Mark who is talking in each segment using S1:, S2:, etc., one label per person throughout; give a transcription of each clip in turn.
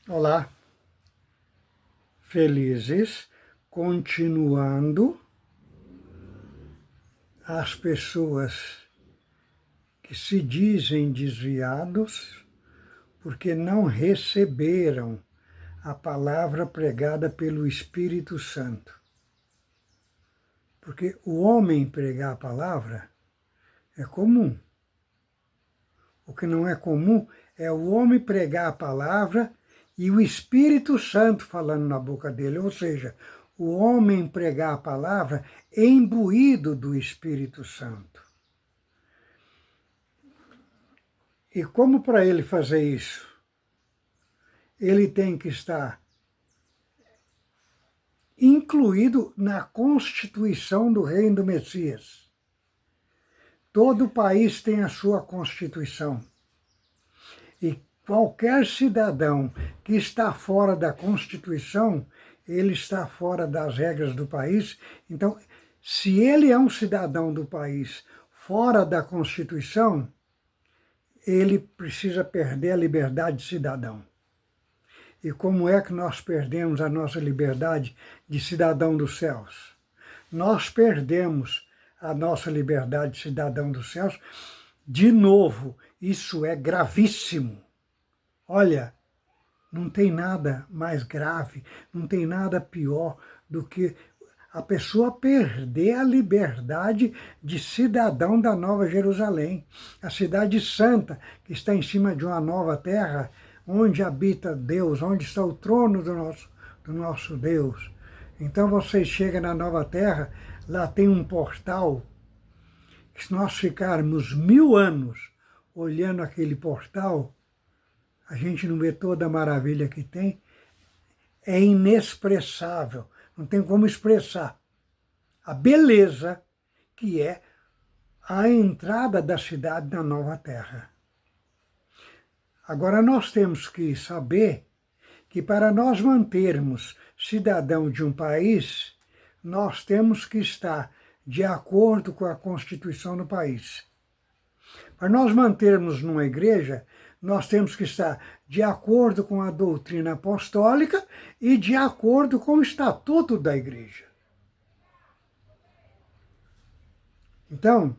S1: Olá, felizes, continuando as pessoas que se dizem desviados porque não receberam a palavra pregada pelo Espírito Santo. Porque o homem pregar a palavra é comum. O que não é comum é o homem pregar a palavra e o Espírito Santo falando na boca dele, ou seja, o homem pregar a palavra imbuído do Espírito Santo. E como para ele fazer isso? Ele tem que estar incluído na Constituição do Reino do Messias. Todo país tem a sua Constituição. E qualquer cidadão que está fora da Constituição, ele está fora das regras do país. Então, se ele é um cidadão do país fora da Constituição, ele precisa perder a liberdade de cidadão. E como é que nós perdemos a nossa liberdade de cidadão dos céus? Nós perdemos a nossa liberdade de cidadão dos céus. De novo, isso é gravíssimo. Olha, não tem nada mais grave, não tem nada pior do que a pessoa perder a liberdade de cidadão da Nova Jerusalém, a cidade santa que está em cima de uma nova terra, onde habita Deus, onde está o trono do nosso Deus. Então você chega na nova terra, lá tem um portal, que se nós ficarmos 1000 anos olhando aquele portal, a gente não vê toda a maravilha que tem, é inexpressável, não tem como expressar a beleza que é a entrada da cidade na nova terra. Agora nós temos que saber que para nós mantermos cidadão de um país, nós temos que estar de acordo com a Constituição do país. Para nós mantermos numa igreja, nós temos que estar de acordo com a doutrina apostólica e de acordo com o estatuto da igreja. Então,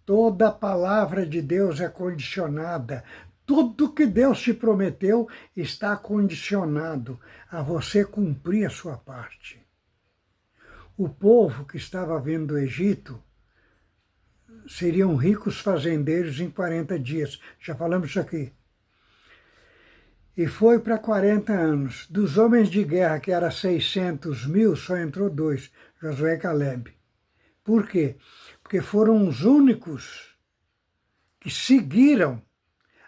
S1: toda a palavra de Deus é condicionada. Tudo que Deus te prometeu está condicionado a você cumprir a sua parte. O povo que estava vindo do Egito seriam ricos fazendeiros em 40 dias. Já falamos isso aqui. E foi para 40 anos. Dos homens de guerra, que era 600 mil, só entrou 2, Josué e Caleb. Por quê? Porque foram os únicos que seguiram,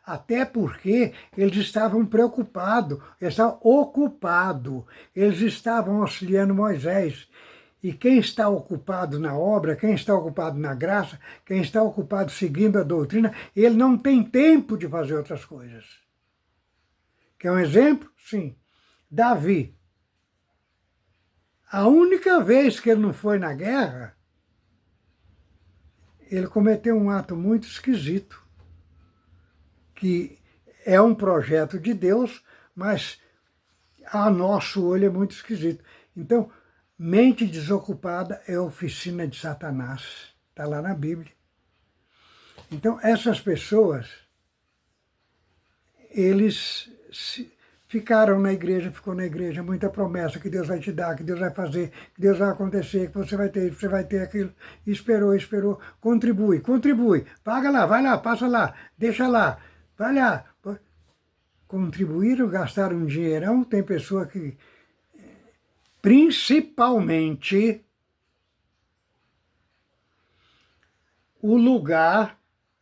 S1: até porque eles estavam preocupados, eles estavam ocupados, eles estavam auxiliando Moisés. E quem está ocupado na obra, quem está ocupado na graça, quem está ocupado seguindo a doutrina, ele não tem tempo de fazer outras coisas. Quer um exemplo? Sim. Davi. A única vez que ele não foi na guerra, ele cometeu um ato muito esquisito, que é um projeto de Deus, mas a nosso olho é muito esquisito. Então, mente desocupada é oficina de Satanás. Está lá na Bíblia. Então, essas pessoas, eles ficaram na igreja, ficou na igreja, muita promessa que Deus vai te dar, que Deus vai fazer, que Deus vai acontecer, que você vai ter aquilo. Esperou, contribui, paga lá, vai lá, passa lá, deixa lá, vai lá. Contribuíram, gastaram um dinheirão, tem pessoa que, principalmente, o lugar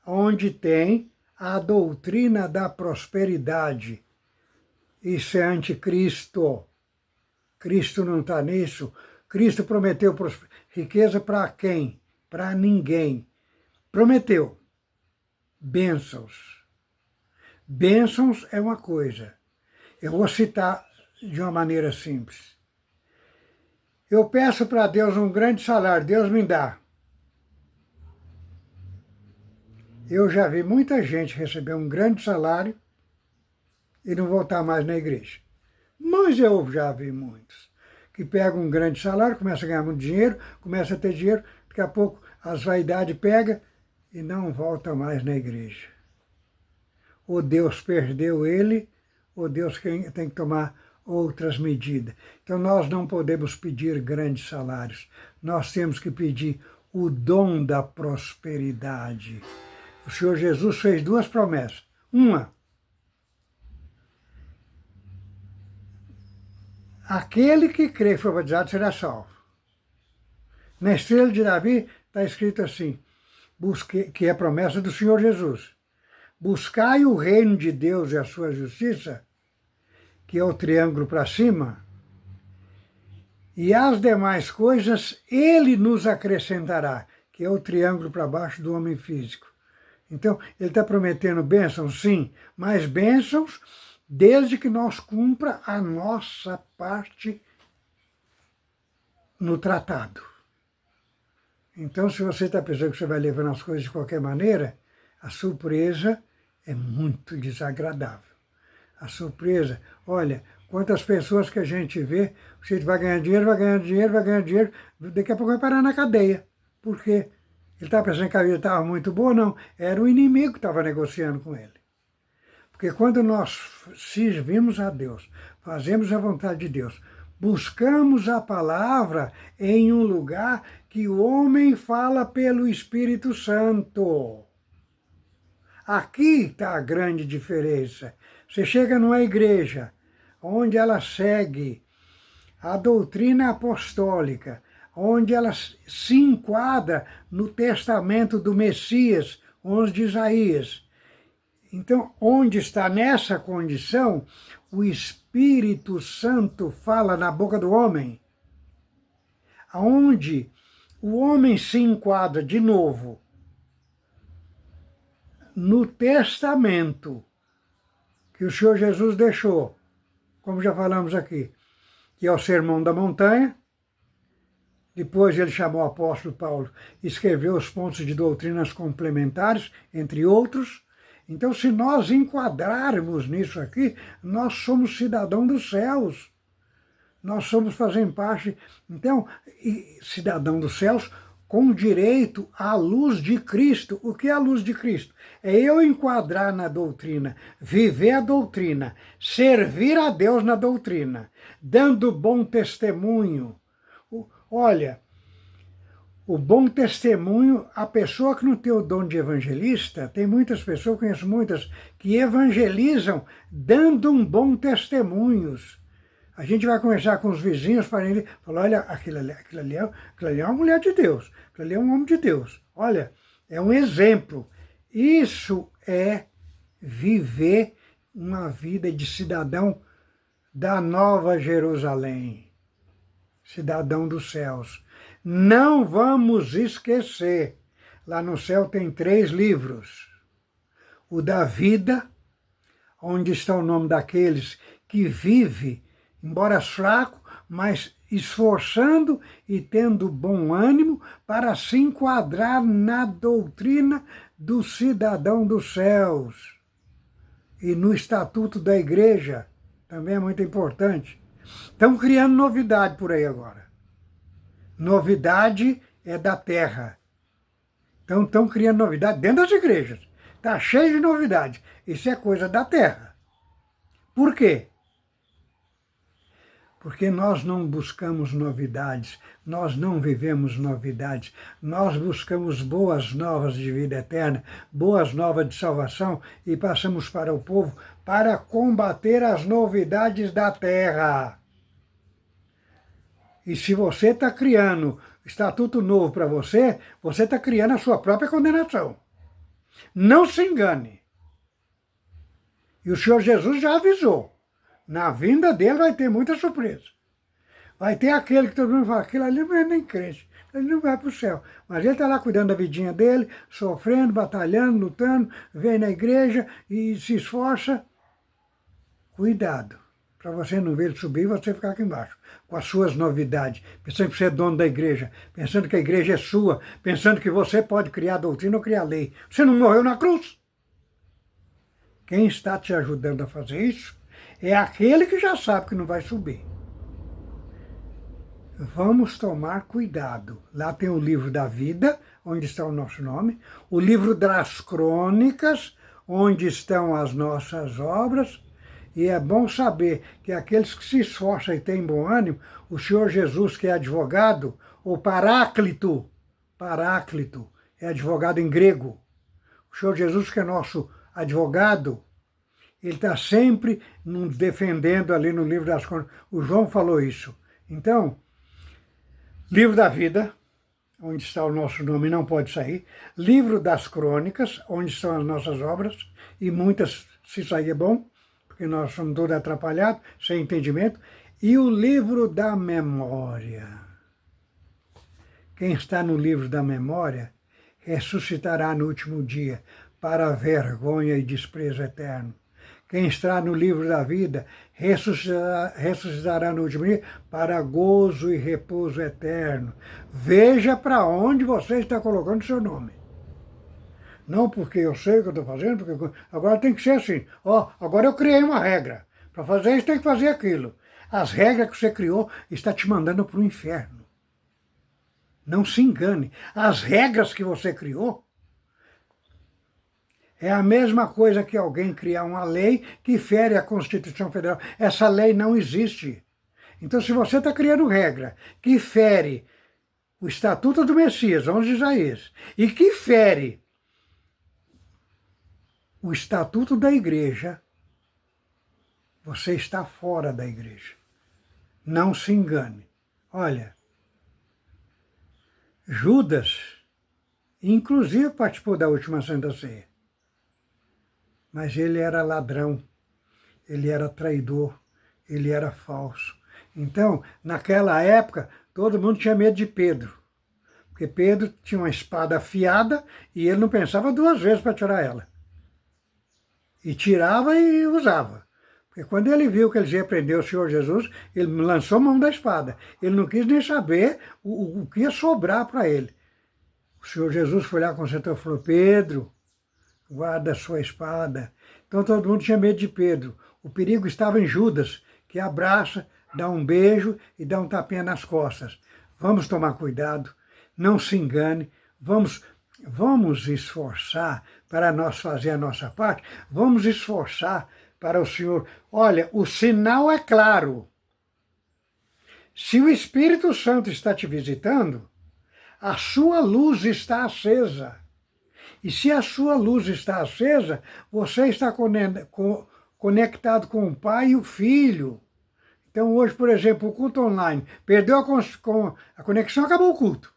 S1: onde tem a doutrina da prosperidade. Isso é anticristo. Cristo não está nisso. Cristo prometeu riqueza para quem? Para ninguém. Prometeu bênçãos. Bênçãos é uma coisa. Eu vou citar de uma maneira simples. Eu peço para Deus um grande salário, Deus me dá. Eu já vi muita gente receber um grande salário e não voltar mais na igreja. Mas eu já vi muitos que pegam um grande salário, começam a ganhar muito dinheiro, começam a ter dinheiro, daqui a pouco as vaidades pegam e não volta mais na igreja. Ou Deus perdeu ele, ou Deus tem que tomar outras medidas. Então nós não podemos pedir grandes salários, nós temos que pedir o dom da prosperidade. O Senhor Jesus fez duas promessas. Uma, aquele que crê e for batizado será salvo. Na estrela de Davi está escrito assim, que é a promessa do Senhor Jesus. Buscai o reino de Deus e a sua justiça, que é o triângulo para cima, e as demais coisas ele nos acrescentará, que é o triângulo para baixo do homem físico. Então, ele está prometendo bênçãos, sim, mas bênçãos desde que nós cumpra a nossa parte no tratado. Então, se você está pensando que você vai levando as coisas de qualquer maneira, a surpresa é muito desagradável. A surpresa, olha, quantas pessoas que a gente vê, você vai ganhar dinheiro, vai ganhar dinheiro, vai ganhar dinheiro, daqui a pouco vai parar na cadeia. Por quê? Ele estava pensando que a vida estava muito boa? Não, era o inimigo que estava negociando com ele. Porque quando nós servimos a Deus, fazemos a vontade de Deus, buscamos a palavra em um lugar que o homem fala pelo Espírito Santo. Aqui está a grande diferença. Você chega numa igreja onde ela segue a doutrina apostólica, onde ela se enquadra no testamento do Messias, 11 de Isaías. Então, onde está nessa condição, o Espírito Santo fala na boca do homem, onde o homem se enquadra de novo no testamento que o Senhor Jesus deixou, como já falamos aqui, que é o Sermão da Montanha. Depois ele chamou o apóstolo Paulo e escreveu os pontos de doutrinas complementares, entre outros. Então, se nós enquadrarmos nisso aqui, nós somos cidadão dos céus. Nós somos fazendo parte, então, cidadão dos céus com direito à luz de Cristo. O que é a luz de Cristo? É eu enquadrar na doutrina, viver a doutrina, servir a Deus na doutrina, dando bom testemunho. Olha, o bom testemunho, a pessoa que não tem o dom de evangelista, tem muitas pessoas, conheço muitas, que evangelizam dando um bom testemunhos. A gente vai conversar com os vizinhos para ele falar, olha, aquilo ali é uma mulher de Deus, aquilo ali é um homem de Deus. Olha, é um exemplo. Isso é viver uma vida de cidadão da Nova Jerusalém, cidadão dos céus. Não vamos esquecer, lá no céu tem 3 livros. O da vida, onde está o nome daqueles que vivem, embora fraco, mas esforçando e tendo bom ânimo para se enquadrar na doutrina do cidadão dos céus. E no estatuto da igreja, também é muito importante. Estão criando novidade por aí agora. Novidade é da terra. Então estão criando novidade dentro das igrejas. Está cheio de novidade. Isso é coisa da terra. Por quê? Porque nós não buscamos novidades, nós não vivemos novidades, nós buscamos boas novas de vida eterna, boas novas de salvação e passamos para o povo para combater as novidades da terra. E se você está criando estatuto novo para você, você está criando a sua própria condenação. Não se engane. E o Senhor Jesus já avisou. Na vinda dele vai ter muita surpresa. Vai ter aquele que todo mundo fala, aquilo ali não é nem crente, ele não vai para o céu. Mas ele está lá cuidando da vidinha dele, sofrendo, batalhando, lutando, vem na igreja e se esforça. Cuidado, para você não ver ele subir e você ficar aqui embaixo, com as suas novidades, pensando que você é dono da igreja, pensando que a igreja é sua, pensando que você pode criar doutrina ou criar lei. Você não morreu na cruz? Quem está te ajudando a fazer isso é aquele que já sabe que não vai subir. Vamos tomar cuidado. Lá tem o livro da vida, onde está o nosso nome, o livro das crônicas, onde estão as nossas obras, e é bom saber que aqueles que se esforçam e têm bom ânimo, o Senhor Jesus, que é advogado, ou Paráclito é advogado em grego, o Senhor Jesus, que é nosso advogado, ele está sempre nos defendendo ali no livro das crônicas. O João falou isso. Então, livro da vida, onde está o nosso nome, não pode sair. Livro das crônicas, onde estão as nossas obras, e muitas, se sair é bom, porque nós somos todos atrapalhados, sem entendimento. E o livro da memória. Quem está no livro da memória ressuscitará no último dia para vergonha e desprezo eterno. Quem está no livro da vida ressuscitará no último dia para gozo e repouso eterno. Veja para onde você está colocando o seu nome. Não porque eu sei o que eu estou fazendo, porque agora tem que ser assim. Agora eu criei uma regra. Para fazer isso tem que fazer aquilo. As regras que você criou estão te mandando para o inferno. Não se engane. As regras que você criou é a mesma coisa que alguém criar uma lei que fere a Constituição Federal. Essa lei não existe. Então, se você está criando regra que fere o Estatuto do Messias, 11 de Isaías, e que fere o Estatuto da Igreja, você está fora da Igreja. Não se engane. Olha, Judas, inclusive, participou da última Santa Ceia. Mas ele era ladrão, ele era traidor, ele era falso. Então, naquela época, todo mundo tinha medo de Pedro. Porque Pedro tinha uma espada afiada e ele não pensava duas vezes para tirar ela. E tirava e usava. Porque quando ele viu que eles iam prender o Senhor Jesus, ele lançou a mão da espada. Ele não quis nem saber o que ia sobrar para ele. O Senhor Jesus foi lá com o senhor e falou: Pedro, guarda a sua espada. Então todo mundo tinha medo de Pedro. O perigo estava em Judas, que abraça, dá um beijo e dá um tapinha nas costas. Vamos tomar cuidado, não se engane, vamos esforçar para nós fazer a nossa parte, vamos esforçar para o Senhor. Olha, o sinal é claro. Se o Espírito Santo está te visitando, a sua luz está acesa. E se a sua luz está acesa, você está conectado com o Pai e o Filho. Então hoje, por exemplo, o culto online, perdeu a conexão, acabou o culto.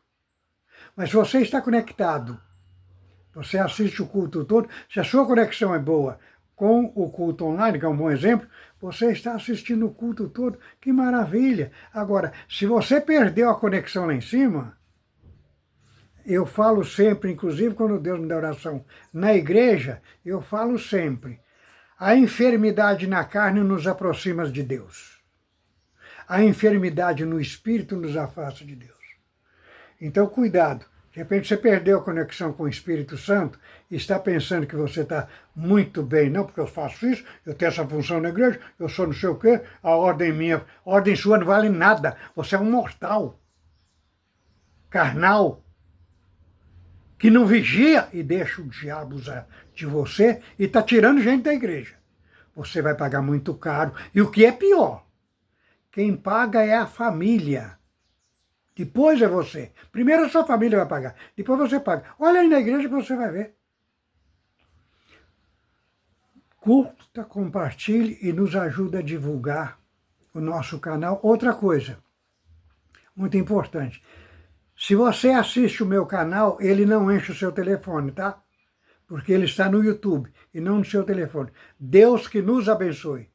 S1: Mas se você está conectado, você assiste o culto todo, se a sua conexão é boa com o culto online, que é um bom exemplo, você está assistindo o culto todo, que maravilha. Agora, se você perdeu a conexão lá em cima, eu falo sempre, inclusive quando Deus me dá oração na igreja, eu falo sempre, a enfermidade na carne nos aproxima de Deus. A enfermidade no espírito nos afasta de Deus. Então, cuidado. De repente você perdeu a conexão com o Espírito Santo e está pensando que você está muito bem. Não, porque eu faço isso, eu tenho essa função na igreja, eu sou não sei o quê, a ordem sua não vale nada. Você é um mortal, carnal, que não vigia e deixa o diabo usar de você e está tirando gente da igreja. Você vai pagar muito caro. E o que é pior, quem paga é a família. Depois é você. Primeiro a sua família vai pagar, depois você paga. Olha aí na igreja que você vai ver. Curta, compartilhe e nos ajuda a divulgar o nosso canal. Outra coisa, muito importante. Se você assiste o meu canal, ele não enche o seu telefone, tá? Porque ele está no YouTube e não no seu telefone. Deus que nos abençoe.